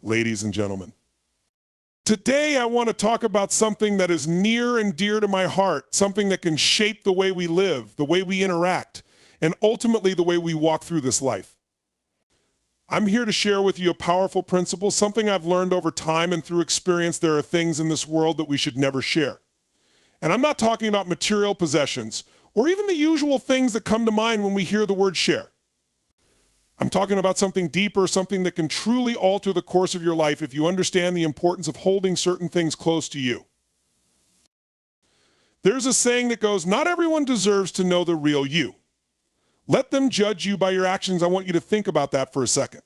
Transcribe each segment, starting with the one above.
ladies and gentlemen. Today, I want to talk about something that is near and dear to my heart, something that can shape the way we live, the way we interact, and ultimately the way we walk through this life. I'm here to share with you a powerful principle, something I've learned over time and through experience. There are things in this world that we should never share. And I'm not talking about material possessions or even the usual things that come to mind when we hear the word share. I'm talking about something deeper, something that can truly alter the course of your life if you understand the importance of holding certain things close to you. There's a saying that goes, not everyone deserves to know the real you. Let them judge you by your actions. I want you to think about that for a second.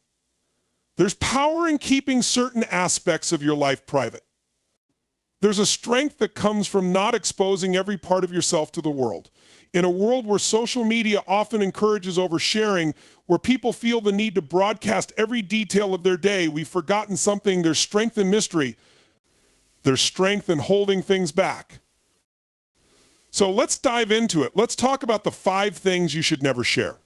There's power in keeping certain aspects of your life private. There's a strength that comes from not exposing every part of yourself to the world. In a world where social media often encourages oversharing, where people feel the need to broadcast every detail of their day, we've forgotten something. There's strength in mystery. There's strength in holding things back. So let's dive into it. Let's talk about the 5 things you should never share.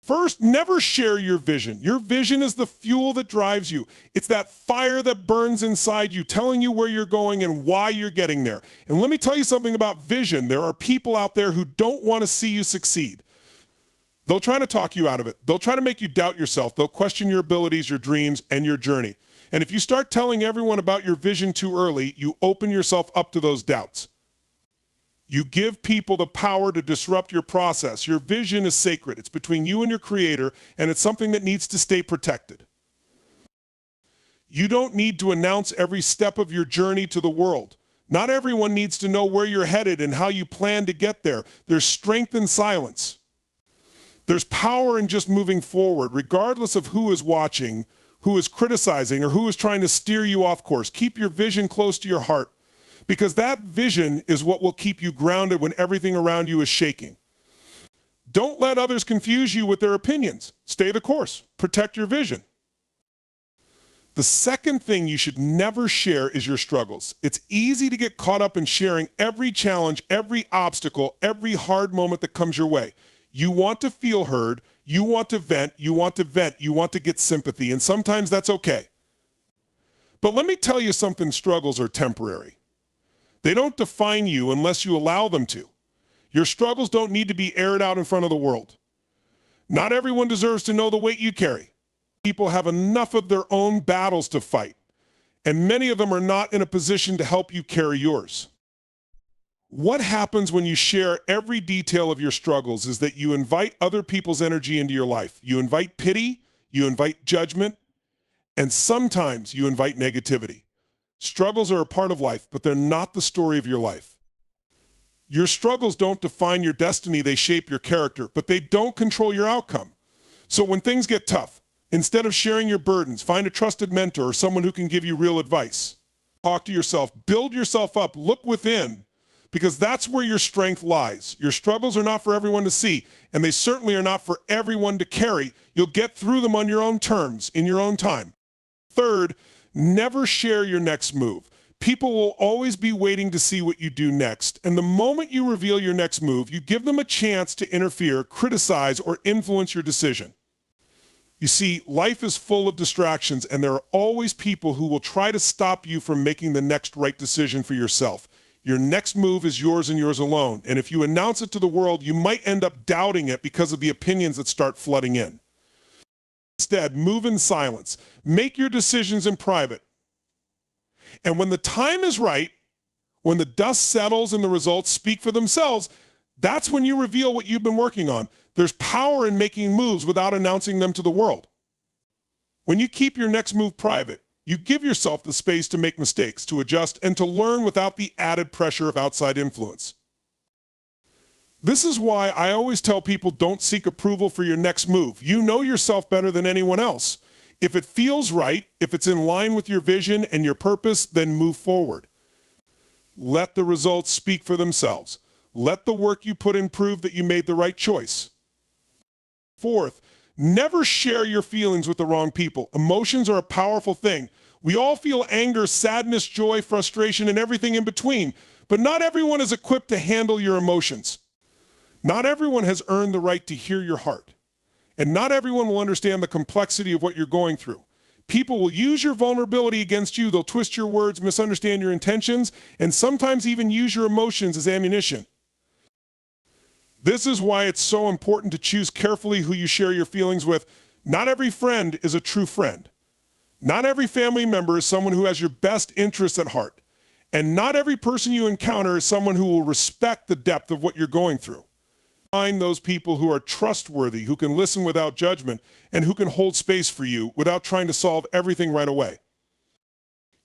First, never share your vision. Your vision is the fuel that drives you. It's that fire that burns inside you, telling you where you're going and why you're getting there. And let me tell you something about vision. There are people out there who don't want to see you succeed. They'll try to talk you out of it. They'll try to make you doubt yourself. They'll question your abilities, your dreams, and your journey. And if you start telling everyone about your vision too early, you open yourself up to those doubts. You give people the power to disrupt your process. Your vision is sacred. It's between you and your creator, and it's something that needs to stay protected. You don't need to announce every step of your journey to the world. Not everyone needs to know where you're headed and how you plan to get there. There's strength in silence. There's power in just moving forward, regardless of who is watching, who is criticizing, or who is trying to steer you off course. Keep your vision close to your heart, because that vision is what will keep you grounded when everything around you is shaking. Don't let others confuse you with their opinions. Stay the course. Protect your vision. The second thing you should never share is your struggles. It's easy to get caught up in sharing every challenge, every obstacle, every hard moment that comes your way. You want to feel heard. You want to vent. You want to get sympathy. And sometimes that's okay. But let me tell you something, struggles are temporary. They don't define you unless you allow them to. Your struggles don't need to be aired out in front of the world. Not everyone deserves to know the weight you carry. People have enough of their own battles to fight, and many of them are not in a position to help you carry yours. What happens when you share every detail of your struggles is that you invite other people's energy into your life. You invite pity, you invite judgment, and sometimes you invite negativity. Struggles are a part of life, but they're not the story of your life. Your struggles don't define your destiny, they shape your character, but they don't control your outcome. So when things get tough, instead of sharing your burdens, find a trusted mentor or someone who can give you real advice. Talk to yourself, build yourself up, look within, because that's where your strength lies. Your struggles are not for everyone to see, and they certainly are not for everyone to carry. You'll get through them on your own terms, in your own time. Third, never share your next move. People will always be waiting to see what you do next. And the moment you reveal your next move, you give them a chance to interfere, criticize, or influence your decision. You see, life is full of distractions, and there are always people who will try to stop you from making the next right decision for yourself. Your next move is yours and yours alone. And if you announce it to the world, you might end up doubting it because of the opinions that start flooding in. Instead, move in silence. Make your decisions in private. And when the time is right, when the dust settles and the results speak for themselves, that's when you reveal what you've been working on. There's power in making moves without announcing them to the world. When you keep your next move private, you give yourself the space to make mistakes, to adjust, and to learn without the added pressure of outside influence. This is why I always tell people, don't seek approval for your next move. You know yourself better than anyone else. If it feels right, if it's in line with your vision and your purpose, then move forward. Let the results speak for themselves. Let the work you put in prove that you made the right choice. Fourth, never share your feelings with the wrong people. Emotions are a powerful thing. We all feel anger, sadness, joy, frustration, and everything in between, but not everyone is equipped to handle your emotions. Not everyone has earned the right to hear your heart. And not everyone will understand the complexity of what you're going through. People will use your vulnerability against you. They'll twist your words, misunderstand your intentions, and sometimes even use your emotions as ammunition. This is why it's so important to choose carefully who you share your feelings with. Not every friend is a true friend. Not every family member is someone who has your best interests at heart. And not every person you encounter is someone who will respect the depth of what you're going through. Find those people who are trustworthy, who can listen without judgment, and who can hold space for you without trying to solve everything right away.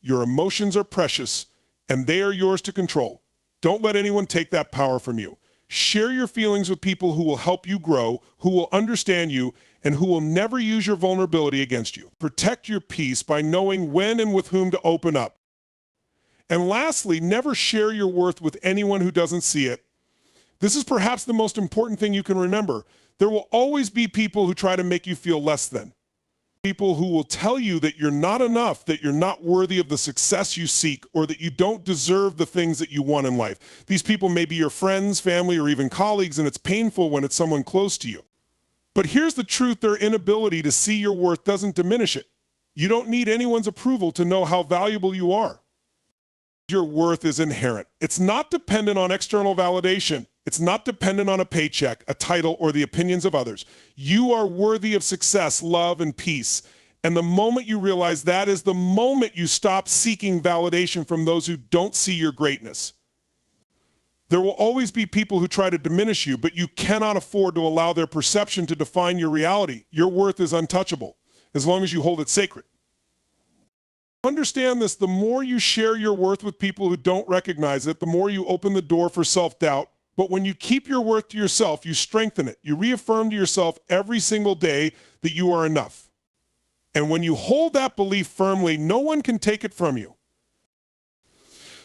Your emotions are precious, and they are yours to control. Don't let anyone take that power from you. Share your feelings with people who will help you grow, who will understand you, and who will never use your vulnerability against you. Protect your peace by knowing when and with whom to open up. And lastly, never share your worth with anyone who doesn't see it. This is perhaps the most important thing you can remember. There will always be people who try to make you feel less than. People who will tell you that you're not enough, that you're not worthy of the success you seek, or that you don't deserve the things that you want in life. These people may be your friends, family, or even colleagues, and it's painful when it's someone close to you. But here's the truth: their inability to see your worth doesn't diminish it. You don't need anyone's approval to know how valuable you are. Your worth is inherent. It's not dependent on external validation. It's not dependent on a paycheck, a title, or the opinions of others. You are worthy of success, love, and peace. And the moment you realize that is the moment you stop seeking validation from those who don't see your greatness. There will always be people who try to diminish you, but you cannot afford to allow their perception to define your reality. Your worth is untouchable, as long as you hold it sacred. Understand this: the more you share your worth with people who don't recognize it, the more you open the door for self-doubt. But when you keep your worth to yourself, you strengthen it. You reaffirm to yourself every single day that you are enough. And when you hold that belief firmly, no one can take it from you.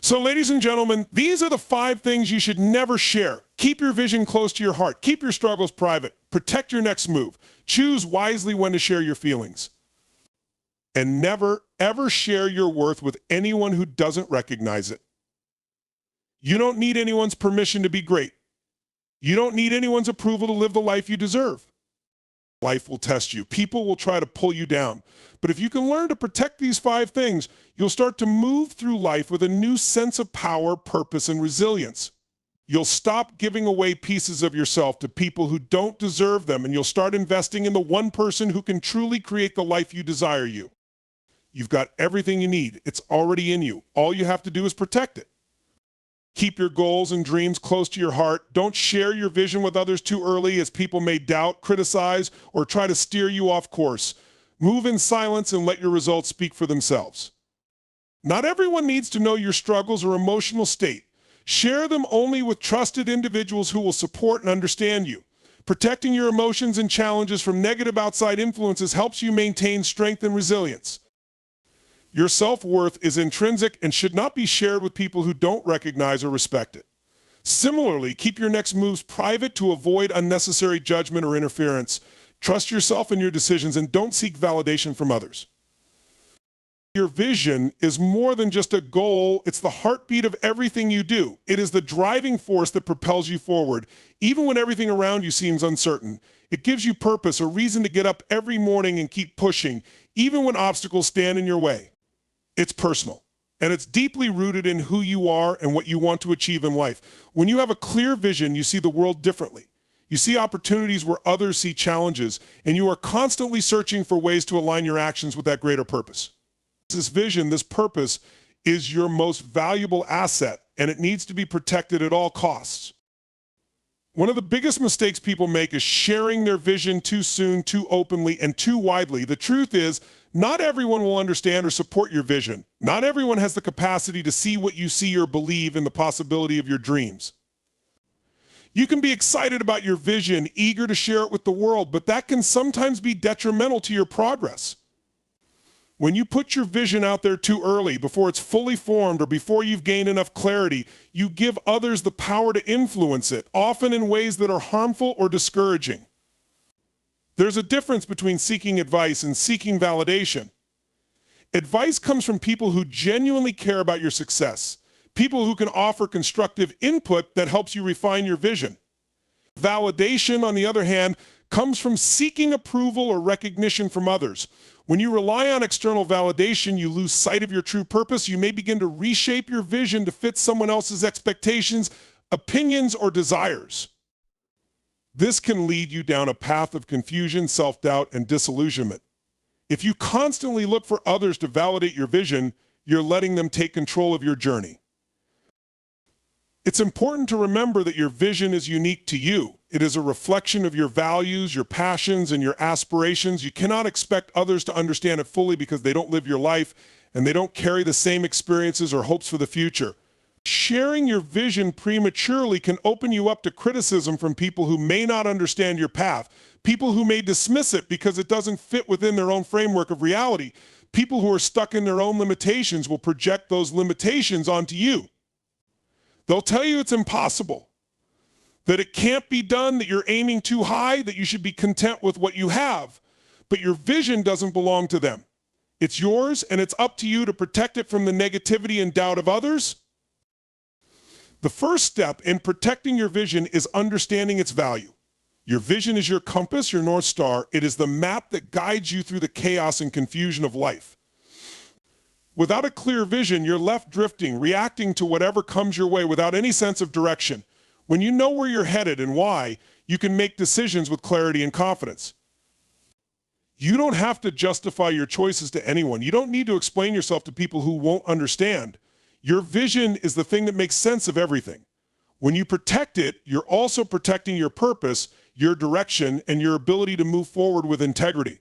So, ladies and gentlemen, these are the 5 things you should never share. Keep your vision close to your heart. Keep your struggles private. Protect your next move. Choose wisely when to share your feelings. And never, ever share your worth with anyone who doesn't recognize it. You don't need anyone's permission to be great. You don't need anyone's approval to live the life you deserve. Life will test you. People will try to pull you down. But if you can learn to protect these 5 things, you'll start to move through life with a new sense of power, purpose, and resilience. You'll stop giving away pieces of yourself to people who don't deserve them, and you'll start investing in the one person who can truly create the life you desire. You've got everything you need. It's already in you. All you have to do is protect it. Keep your goals and dreams close to your heart. Don't share your vision with others too early, as people may doubt, criticize, or try to steer you off course. Move in silence and let your results speak for themselves. Not everyone needs to know your struggles or emotional state. Share them only with trusted individuals who will support and understand you. Protecting your emotions and challenges from negative outside influences helps you maintain strength and resilience. Your self-worth is intrinsic and should not be shared with people who don't recognize or respect it. Similarly, keep your next moves private to avoid unnecessary judgment or interference. Trust yourself and your decisions, and don't seek validation from others. Your vision is more than just a goal. It's the heartbeat of everything you do. It is the driving force that propels you forward, even when everything around you seems uncertain. It gives you purpose, a reason to get up every morning and keep pushing, even when obstacles stand in your way. It's personal, and it's deeply rooted in who you are and what you want to achieve in life. When you have a clear vision, you see the world differently. You see opportunities where others see challenges, and you are constantly searching for ways to align your actions with that greater purpose. This vision, this purpose, is your most valuable asset, and it needs to be protected at all costs. One of the biggest mistakes people make is sharing their vision too soon, too openly, and too widely. The truth is, not everyone will understand or support your vision. Not everyone has the capacity to see what you see or believe in the possibility of your dreams. You can be excited about your vision, eager to share it with the world, but that can sometimes be detrimental to your progress. When you put your vision out there too early, before it's fully formed or before you've gained enough clarity, you give others the power to influence it, often in ways that are harmful or discouraging. There's a difference between seeking advice and seeking validation. Advice comes from people who genuinely care about your success, people who can offer constructive input that helps you refine your vision. Validation, on the other hand, comes from seeking approval or recognition from others. When you rely on external validation, you lose sight of your true purpose. You may begin to reshape your vision to fit someone else's expectations, opinions, or desires. This can lead you down a path of confusion, self-doubt, and disillusionment. If you constantly look for others to validate your vision, you're letting them take control of your journey. It's important to remember that your vision is unique to you. It is a reflection of your values, your passions, and your aspirations. You cannot expect others to understand it fully because they don't live your life and they don't carry the same experiences or hopes for the future. Sharing your vision prematurely can open you up to criticism from people who may not understand your path, people who may dismiss it because it doesn't fit within their own framework of reality. People who are stuck in their own limitations will project those limitations onto you. They'll tell you it's impossible, that it can't be done, that you're aiming too high, that you should be content with what you have. But your vision doesn't belong to them. It's yours, and it's up to you to protect it from the negativity and doubt of others. The first step in protecting your vision is understanding its value. Your vision is your compass, your North Star. It is the map that guides you through the chaos and confusion of life. Without a clear vision, you're left drifting, reacting to whatever comes your way without any sense of direction. When you know where you're headed and why, you can make decisions with clarity and confidence. You don't have to justify your choices to anyone. You don't need to explain yourself to people who won't understand. Your vision is the thing that makes sense of everything. When you protect it, you're also protecting your purpose, your direction, and your ability to move forward with integrity.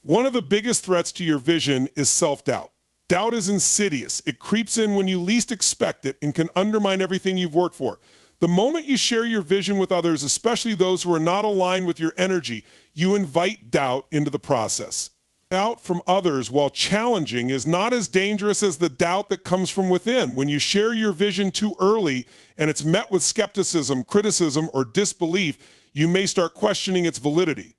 One of the biggest threats to your vision is self-doubt. Doubt is insidious. It creeps in when you least expect it and can undermine everything you've worked for. The moment you share your vision with others, especially those who are not aligned with your energy, you invite doubt into the process. Doubt from others, while challenging, is not as dangerous as the doubt that comes from within. When you share your vision too early and it's met with skepticism, criticism, or disbelief, you may start questioning its validity.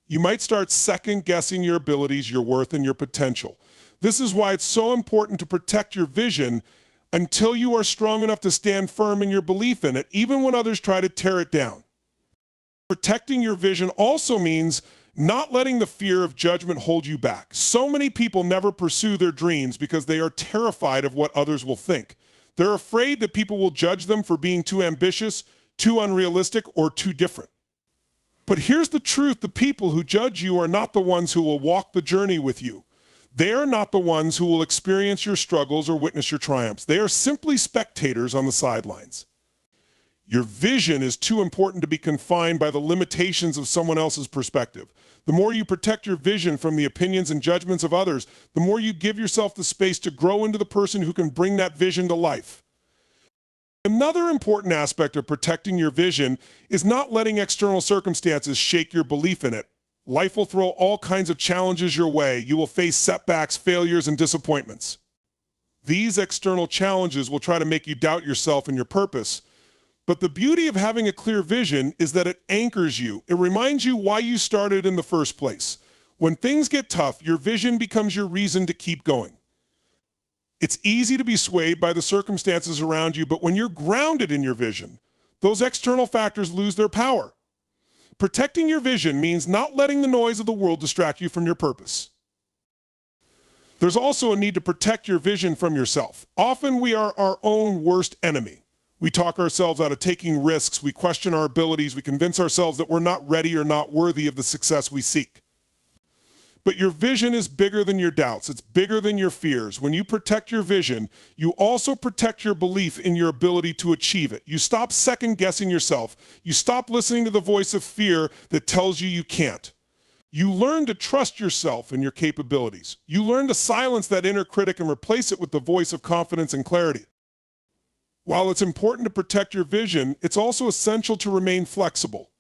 You might start second-guessing your abilities, your worth, and your potential. This is why it's so important to protect your vision until you are strong enough to stand firm in your belief in it, even when others try to tear it down. Protecting your vision also means not letting the fear of judgment hold you back. So many people never pursue their dreams because they are terrified of what others will think. They're afraid that people will judge them for being too ambitious, too unrealistic, or too different. But here's the truth: the people who judge you are not the ones who will walk the journey with you. They are not the ones who will experience your struggles or witness your triumphs. They are simply spectators on the sidelines. Your vision is too important to be confined by the limitations of someone else's perspective. The more you protect your vision from the opinions and judgments of others, the more you give yourself the space to grow into the person who can bring that vision to life. Another important aspect of protecting your vision is not letting external circumstances shake your belief in it. Life will throw all kinds of challenges your way. You will face setbacks, failures, and disappointments. These external challenges will try to make you doubt yourself and your purpose. But the beauty of having a clear vision is that it anchors you. It reminds you why you started in the first place. When things get tough, your vision becomes your reason to keep going. It's easy to be swayed by the circumstances around you, but when you're grounded in your vision, those external factors lose their power. Protecting your vision means not letting the noise of the world distract you from your purpose. There's also a need to protect your vision from yourself. Often we are our own worst enemy. We talk ourselves out of taking risks, we question our abilities, we convince ourselves that we're not ready or not worthy of the success we seek. But your vision is bigger than your doubts. It's bigger than your fears. When you protect your vision, you also protect your belief in your ability to achieve it. You stop second-guessing yourself. You stop listening to the voice of fear that tells you you can't. You learn to trust yourself and your capabilities. You learn to silence that inner critic and replace it with the voice of confidence and clarity. While it's important to protect your vision, it's also essential to remain flexible.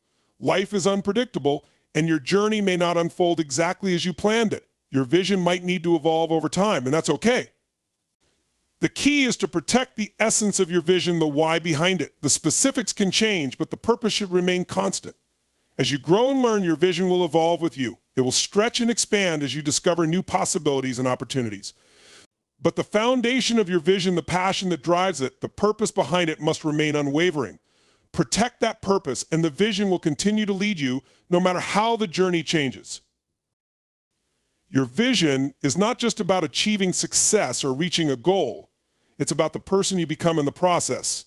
Life is unpredictable, and your journey may not unfold exactly as you planned it. Your vision might need to evolve over time, and that's okay. The key is to protect the essence of your vision, the why behind it. The specifics can change, but the purpose should remain constant. As you grow and learn, your vision will evolve with you. It will stretch and expand as you discover new possibilities and opportunities. But the foundation of your vision, the passion that drives it, the purpose behind it must remain unwavering. Protect that purpose, and the vision will continue to lead you no matter how the journey changes. Your vision is not just about achieving success or reaching a goal. It's about the person you become in the process.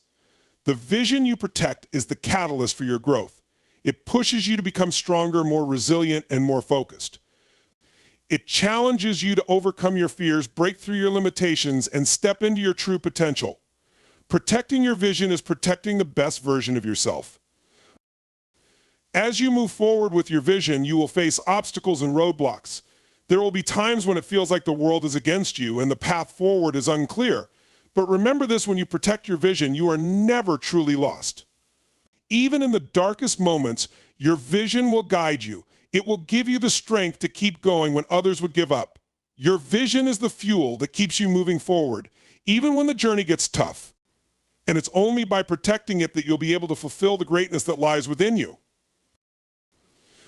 The vision you protect is the catalyst for your growth. It pushes you to become stronger, more resilient, and more focused. It challenges you to overcome your fears, break through your limitations, and step into your true potential. Protecting your vision is protecting the best version of yourself. As you move forward with your vision, you will face obstacles and roadblocks. There will be times when it feels like the world is against you and the path forward is unclear. But remember this: when you protect your vision, you are never truly lost. Even in the darkest moments, your vision will guide you. It will give you the strength to keep going when others would give up. Your vision is the fuel that keeps you moving forward, even when the journey gets tough. And it's only by protecting it that you'll be able to fulfill the greatness that lies within you.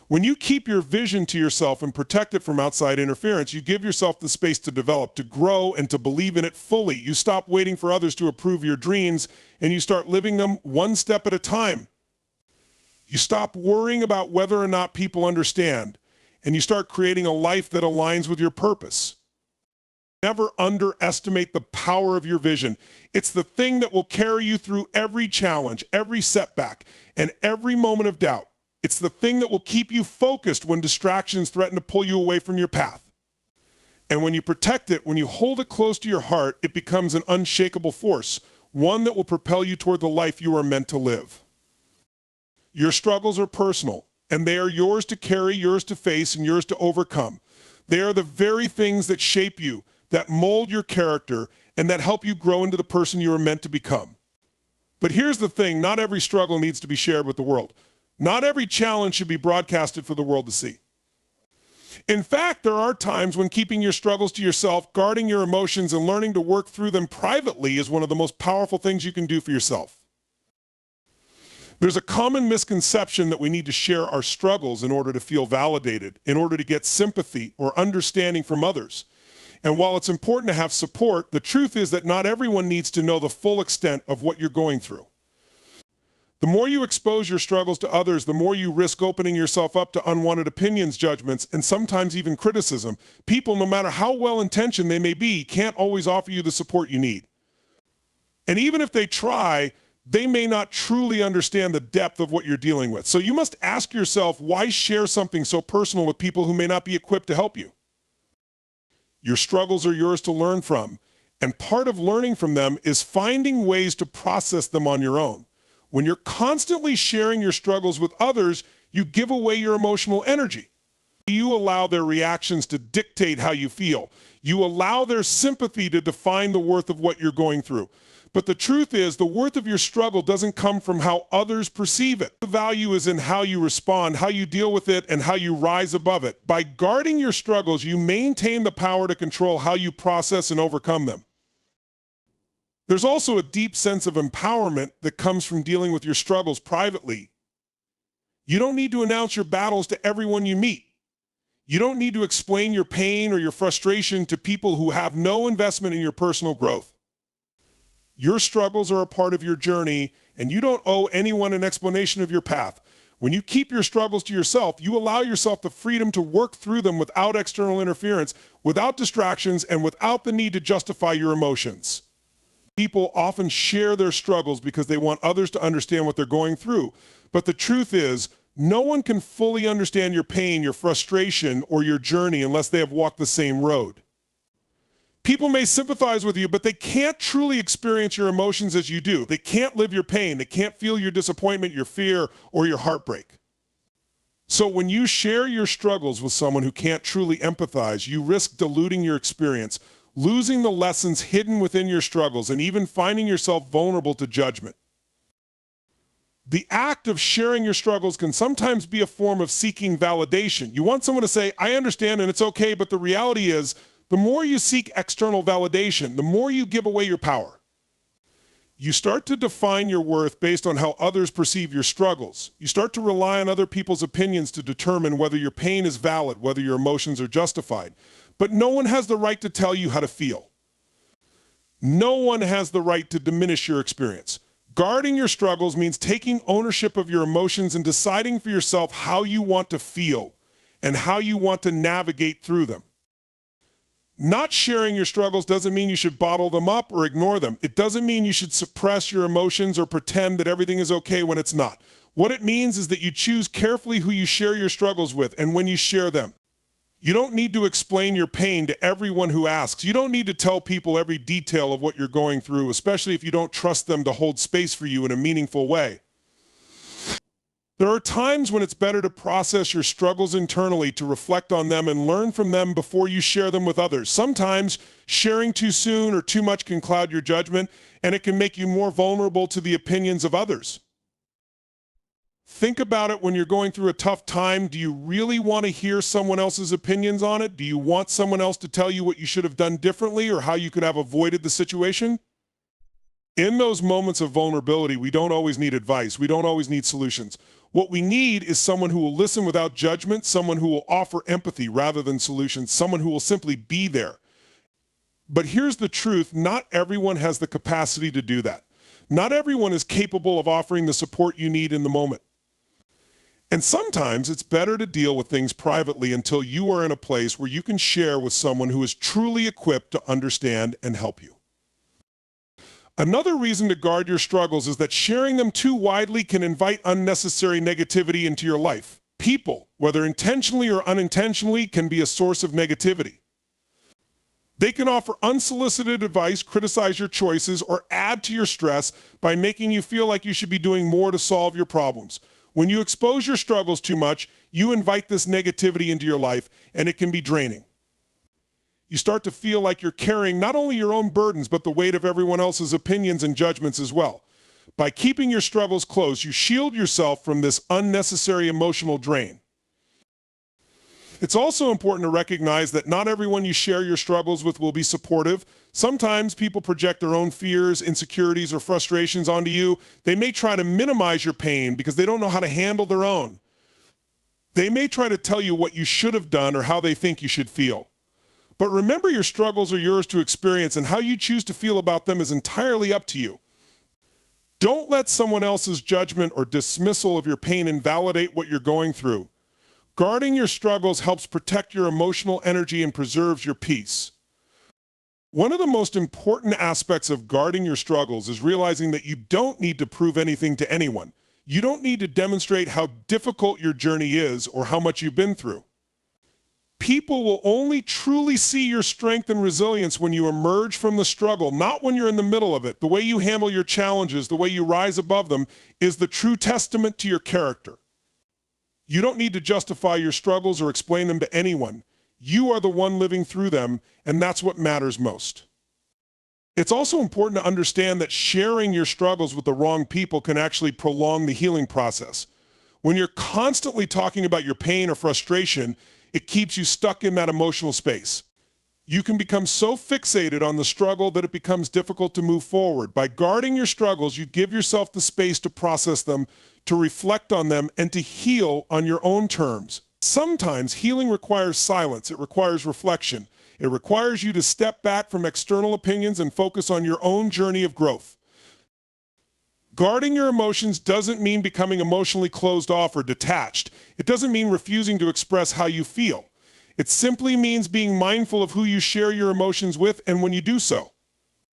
When you keep your vision to yourself and protect it from outside interference, you give yourself the space to develop, to grow, and to believe in it fully. You stop waiting for others to approve your dreams, and you start living them one step at a time. You stop worrying about whether or not people understand, and you start creating a life that aligns with your purpose. Never underestimate the power of your vision. It's the thing that will carry you through every challenge, every setback, and every moment of doubt. It's the thing that will keep you focused when distractions threaten to pull you away from your path. And when you protect it, when you hold it close to your heart, it becomes an unshakable force, one that will propel you toward the life you are meant to live. Your struggles are personal, and they are yours to carry, yours to face, and yours to overcome. They are the very things that shape you, that mold your character, and that help you grow into the person you are meant to become. But here's the thing: not every struggle needs to be shared with the world. Not every challenge should be broadcasted for the world to see. In fact, there are times when keeping your struggles to yourself, guarding your emotions, and learning to work through them privately is one of the most powerful things you can do for yourself. There's a common misconception that we need to share our struggles in order to feel validated, in order to get sympathy or understanding from others. And while it's important to have support, the truth is that not everyone needs to know the full extent of what you're going through. The more you expose your struggles to others, the more you risk opening yourself up to unwanted opinions, judgments, and sometimes even criticism. People, no matter how well-intentioned they may be, can't always offer you the support you need. And even if they try, they may not truly understand the depth of what you're dealing with. So you must ask yourself, why share something so personal with people who may not be equipped to help you? Your struggles are yours to learn from, and part of learning from them is finding ways to process them on your own. When you're constantly sharing your struggles with others, you give away your emotional energy. You allow their reactions to dictate how you feel. You allow their sympathy to define the worth of what you're going through. But the truth is, the worth of your struggle doesn't come from how others perceive it. The value is in how you respond, how you deal with it, and how you rise above it. By guarding your struggles, you maintain the power to control how you process and overcome them. There's also a deep sense of empowerment that comes from dealing with your struggles privately. You don't need to announce your battles to everyone you meet. You don't need to explain your pain or your frustration to people who have no investment in your personal growth. Your struggles are a part of your journey, and you don't owe anyone an explanation of your path. When you keep your struggles to yourself, you allow yourself the freedom to work through them without external interference, without distractions, and without the need to justify your emotions. People often share their struggles because they want others to understand what they're going through. But the truth is, no one can fully understand your pain, your frustration, or your journey unless they have walked the same road. People may sympathize with you, but they can't truly experience your emotions as you do. They can't live your pain. They can't feel your disappointment, your fear, or your heartbreak. So when you share your struggles with someone who can't truly empathize, you risk diluting your experience, losing the lessons hidden within your struggles, and even finding yourself vulnerable to judgment. The act of sharing your struggles can sometimes be a form of seeking validation. You want someone to say, I understand and it's okay, but the reality is, the more you seek external validation, the more you give away your power. You start to define your worth based on how others perceive your struggles. You start to rely on other people's opinions to determine whether your pain is valid, whether your emotions are justified. But no one has the right to tell you how to feel. No one has the right to diminish your experience. Guarding your struggles means taking ownership of your emotions and deciding for yourself how you want to feel and how you want to navigate through them. Not sharing your struggles doesn't mean you should bottle them up or ignore them. It doesn't mean you should suppress your emotions or pretend that everything is okay when it's not. What it means is that you choose carefully who you share your struggles with and when you share them. You don't need to explain your pain to everyone who asks. You don't need to tell people every detail of what you're going through, especially if you don't trust them to hold space for you in a meaningful way. There are times when it's better to process your struggles internally, to reflect on them and learn from them before you share them with others. Sometimes sharing too soon or too much can cloud your judgment, and it can make you more vulnerable to the opinions of others. Think about it when you're going through a tough time. Do you really want to hear someone else's opinions on it? Do you want someone else to tell you what you should have done differently or how you could have avoided the situation? In those moments of vulnerability, we don't always need advice. We don't always need solutions. What we need is someone who will listen without judgment, someone who will offer empathy rather than solutions, someone who will simply be there. But here's the truth, not everyone has the capacity to do that. Not everyone is capable of offering the support you need in the moment. And sometimes it's better to deal with things privately until you are in a place where you can share with someone who is truly equipped to understand and help you. Another reason to guard your struggles is that sharing them too widely can invite unnecessary negativity into your life. People, whether intentionally or unintentionally, can be a source of negativity. They can offer unsolicited advice, criticize your choices, or add to your stress by making you feel like you should be doing more to solve your problems. When you expose your struggles too much, you invite this negativity into your life, and it can be draining. You start to feel like you're carrying not only your own burdens, but the weight of everyone else's opinions and judgments as well. By keeping your struggles close, you shield yourself from this unnecessary emotional drain. It's also important to recognize that not everyone you share your struggles with will be supportive. Sometimes people project their own fears, insecurities, or frustrations onto you. They may try to minimize your pain because they don't know how to handle their own. They may try to tell you what you should have done or how they think you should feel. But remember, your struggles are yours to experience, and how you choose to feel about them is entirely up to you. Don't let someone else's judgment or dismissal of your pain invalidate what you're going through. Guarding your struggles helps protect your emotional energy and preserves your peace. One of the most important aspects of guarding your struggles is realizing that you don't need to prove anything to anyone. You don't need to demonstrate how difficult your journey is or how much you've been through. People will only truly see your strength and resilience when you emerge from the struggle, not when you're in the middle of it. The way you handle your challenges, the way you rise above them, is the true testament to your character. You don't need to justify your struggles or explain them to anyone. You are the one living through them, and that's what matters most. It's also important to understand that sharing your struggles with the wrong people can actually prolong the healing process. When you're constantly talking about your pain or frustration, it keeps you stuck in that emotional space. You can become so fixated on the struggle that it becomes difficult to move forward. By guarding your struggles, you give yourself the space to process them, to reflect on them, and to heal on your own terms. Sometimes healing requires silence. It requires reflection. It requires you to step back from external opinions and focus on your own journey of growth. Guarding your emotions doesn't mean becoming emotionally closed off or detached. It doesn't mean refusing to express how you feel. It simply means being mindful of who you share your emotions with and when you do so.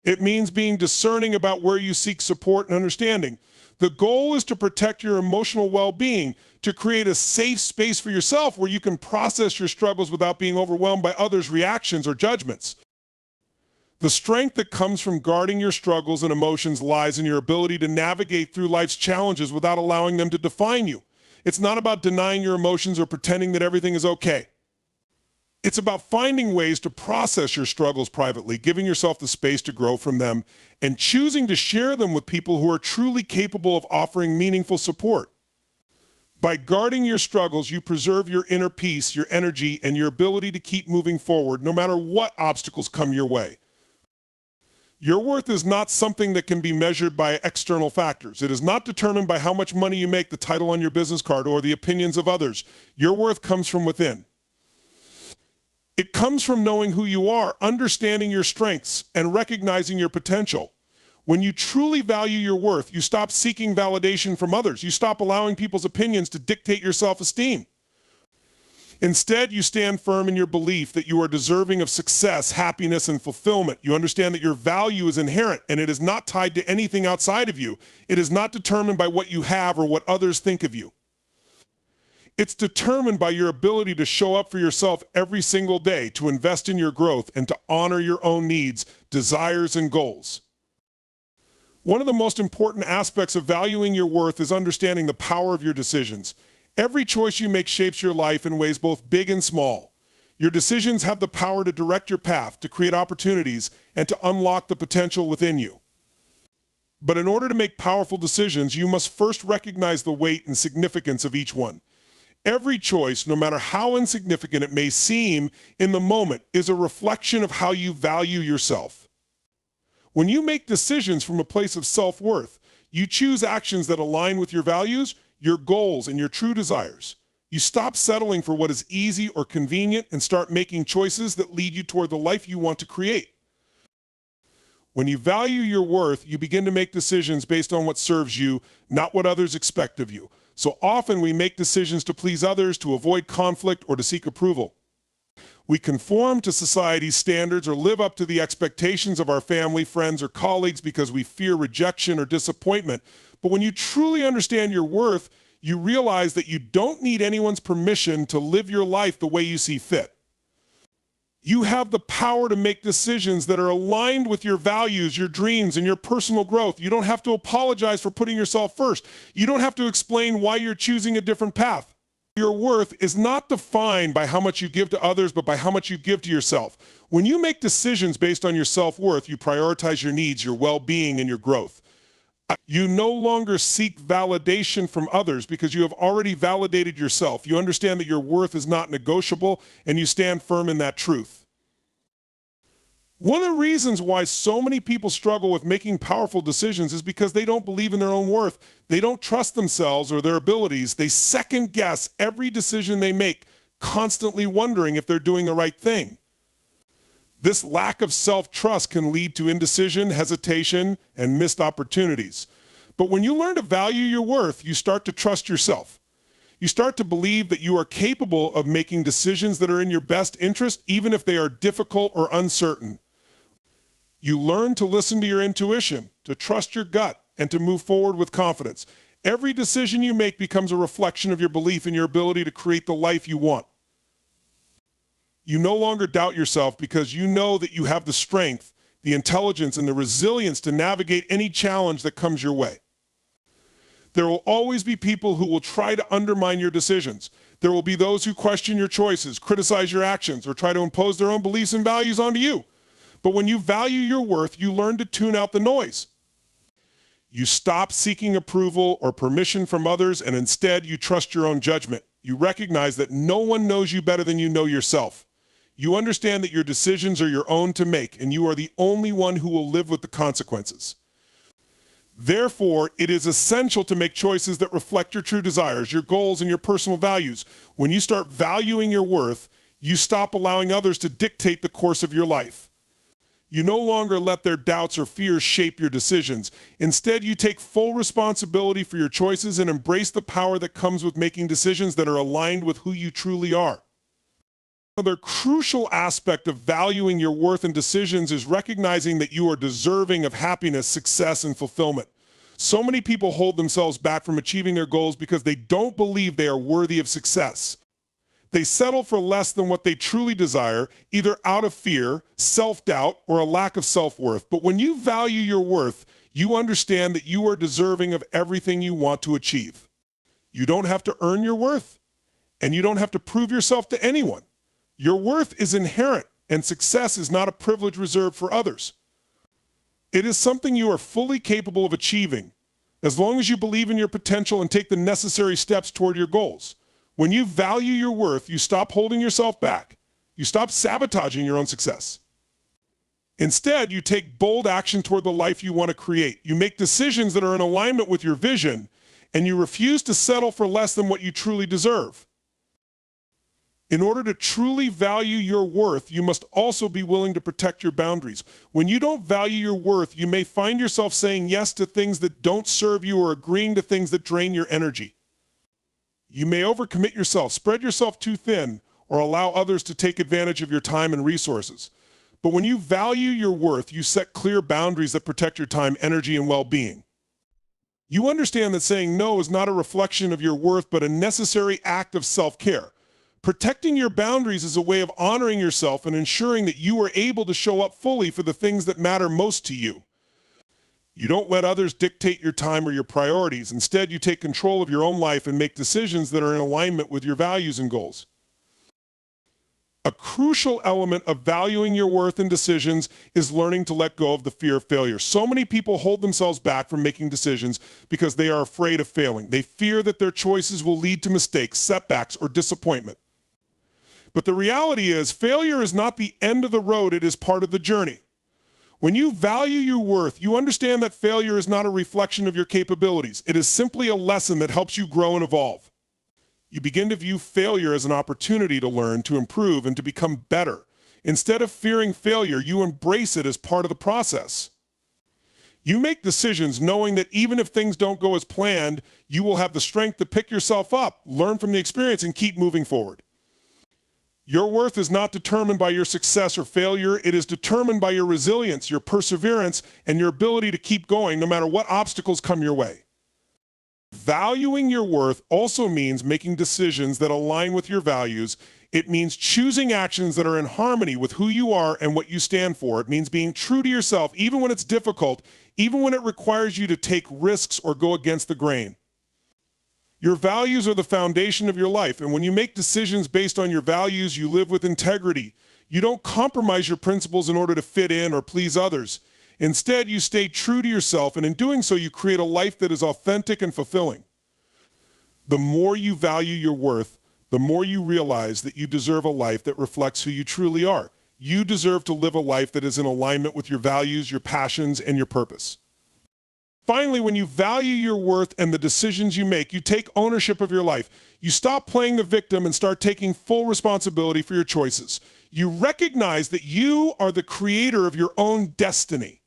It means being discerning about where you seek support and understanding. The goal is to protect your emotional well-being, to create a safe space for yourself where you can process your struggles without being overwhelmed by others' reactions or judgments. The strength that comes from guarding your struggles and emotions lies in your ability to navigate through life's challenges without allowing them to define you. It's not about denying your emotions or pretending that everything is okay. It's about finding ways to process your struggles privately, giving yourself the space to grow from them, and choosing to share them with people who are truly capable of offering meaningful support. By guarding your struggles, you preserve your inner peace, your energy, and your ability to keep moving forward no matter what obstacles come your way. Your worth is not something that can be measured by external factors. It is not determined by how much money you make, the title on your business card, or the opinions of others. Your worth comes from within. It comes from knowing who you are, understanding your strengths, and recognizing your potential. When you truly value your worth, you stop seeking validation from others. You stop allowing people's opinions to dictate your self-esteem. Instead, you stand firm in your belief that you are deserving of success, happiness, and fulfillment. You understand that your value is inherent and it is not tied to anything outside of you. It is not determined by what you have or what others think of you. It's determined by your ability to show up for yourself every single day, to invest in your growth, and to honor your own needs, desires, and goals. One of the most important aspects of valuing your worth is understanding the power of your decisions. Every choice you make shapes your life in ways both big and small. Your decisions have the power to direct your path, to create opportunities, and to unlock the potential within you. But in order to make powerful decisions, you must first recognize the weight and significance of each one. Every choice, no matter how insignificant it may seem in the moment, is a reflection of how you value yourself. When you make decisions from a place of self-worth, you choose actions that align with your values, your goals, and your true desires. You stop settling for what is easy or convenient and start making choices that lead you toward the life you want to create. When you value your worth, you begin to make decisions based on what serves you, not what others expect of you. So often we make decisions to please others, to avoid conflict, or to seek approval. We conform to society's standards or live up to the expectations of our family, friends, or colleagues because we fear rejection or disappointment. But when you truly understand your worth, you realize that you don't need anyone's permission to live your life the way you see fit. You have the power to make decisions that are aligned with your values, your dreams, and your personal growth. You don't have to apologize for putting yourself first. You don't have to explain why you're choosing a different path. Your worth is not defined by how much you give to others, but by how much you give to yourself. When you make decisions based on your self-worth, you prioritize your needs, your well-being, and your growth. You no longer seek validation from others because you have already validated yourself. You understand that your worth is not negotiable, and you stand firm in that truth. One of the reasons why so many people struggle with making powerful decisions is because they don't believe in their own worth. They don't trust themselves or their abilities. They second guess every decision they make, constantly wondering if they're doing the right thing. This lack of self-trust can lead to indecision, hesitation, and missed opportunities. But when you learn to value your worth, you start to trust yourself. You start to believe that you are capable of making decisions that are in your best interest, even if they are difficult or uncertain. You learn to listen to your intuition, to trust your gut, and to move forward with confidence. Every decision you make becomes a reflection of your belief in your ability to create the life you want. You no longer doubt yourself because you know that you have the strength, the intelligence, and the resilience to navigate any challenge that comes your way. There will always be people who will try to undermine your decisions. There will be those who question your choices, criticize your actions, or try to impose their own beliefs and values onto you. But when you value your worth, you learn to tune out the noise. You stop seeking approval or permission from others, and instead you trust your own judgment. You recognize that no one knows you better than you know yourself. You understand that your decisions are your own to make, and you are the only one who will live with the consequences. Therefore, it is essential to make choices that reflect your true desires, your goals, and your personal values. When you start valuing your worth, you stop allowing others to dictate the course of your life. You no longer let their doubts or fears shape your decisions. Instead, you take full responsibility for your choices and embrace the power that comes with making decisions that are aligned with who you truly are. Another crucial aspect of valuing your worth and decisions is recognizing that you are deserving of happiness, success, and fulfillment. So many people hold themselves back from achieving their goals because they don't believe they are worthy of success. They settle for less than what they truly desire, either out of fear, self-doubt, or a lack of self-worth. But when you value your worth, you understand that you are deserving of everything you want to achieve. You don't have to earn your worth, and you don't have to prove yourself to anyone. Your worth is inherent, and success is not a privilege reserved for others. It is something you are fully capable of achieving, as long as you believe in your potential and take the necessary steps toward your goals. When you value your worth, you stop holding yourself back. You stop sabotaging your own success. Instead, you take bold action toward the life you want to create. You make decisions that are in alignment with your vision, and you refuse to settle for less than what you truly deserve. In order to truly value your worth, you must also be willing to protect your boundaries. When you don't value your worth, you may find yourself saying yes to things that don't serve you or agreeing to things that drain your energy. You may overcommit yourself, spread yourself too thin, or allow others to take advantage of your time and resources. But when you value your worth, you set clear boundaries that protect your time, energy, and well-being. You understand that saying no is not a reflection of your worth, but a necessary act of self-care. Protecting your boundaries is a way of honoring yourself and ensuring that you are able to show up fully for the things that matter most to you. You don't let others dictate your time or your priorities. Instead, you take control of your own life and make decisions that are in alignment with your values and goals. A crucial element of valuing your worth and decisions is learning to let go of the fear of failure. So many people hold themselves back from making decisions because they are afraid of failing. They fear that their choices will lead to mistakes, setbacks, or disappointment. But the reality is, failure is not the end of the road, it is part of the journey. When you value your worth, you understand that failure is not a reflection of your capabilities. It is simply a lesson that helps you grow and evolve. You begin to view failure as an opportunity to learn, to improve, and to become better. Instead of fearing failure, you embrace it as part of the process. You make decisions knowing that even if things don't go as planned, you will have the strength to pick yourself up, learn from the experience, and keep moving forward. Your worth is not determined by your success or failure. It is determined by your resilience, your perseverance, and your ability to keep going no matter what obstacles come your way. Valuing your worth also means making decisions that align with your values. It means choosing actions that are in harmony with who you are and what you stand for. It means being true to yourself even when it's difficult, even when it requires you to take risks or go against the grain. Your values are the foundation of your life, and when you make decisions based on your values, you live with integrity. You don't compromise your principles in order to fit in or please others. Instead, you stay true to yourself, and in doing so, you create a life that is authentic and fulfilling. The more you value your worth, the more you realize that you deserve a life that reflects who you truly are. You deserve to live a life that is in alignment with your values, your passions, and your purpose. Finally, when you value your worth and the decisions you make, you take ownership of your life. You stop playing the victim and start taking full responsibility for your choices. You recognize that you are the creator of your own destiny.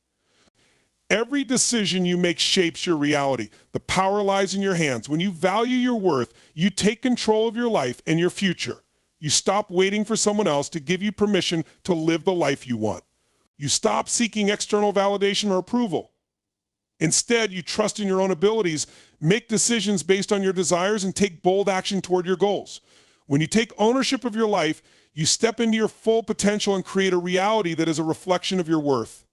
Every decision you make shapes your reality. The power lies in your hands. When you value your worth, you take control of your life and your future. You stop waiting for someone else to give you permission to live the life you want. You stop seeking external validation or approval. Instead, you trust in your own abilities, make decisions based on your desires, and take bold action toward your goals. When you take ownership of your life, you step into your full potential and create a reality that is a reflection of your worth.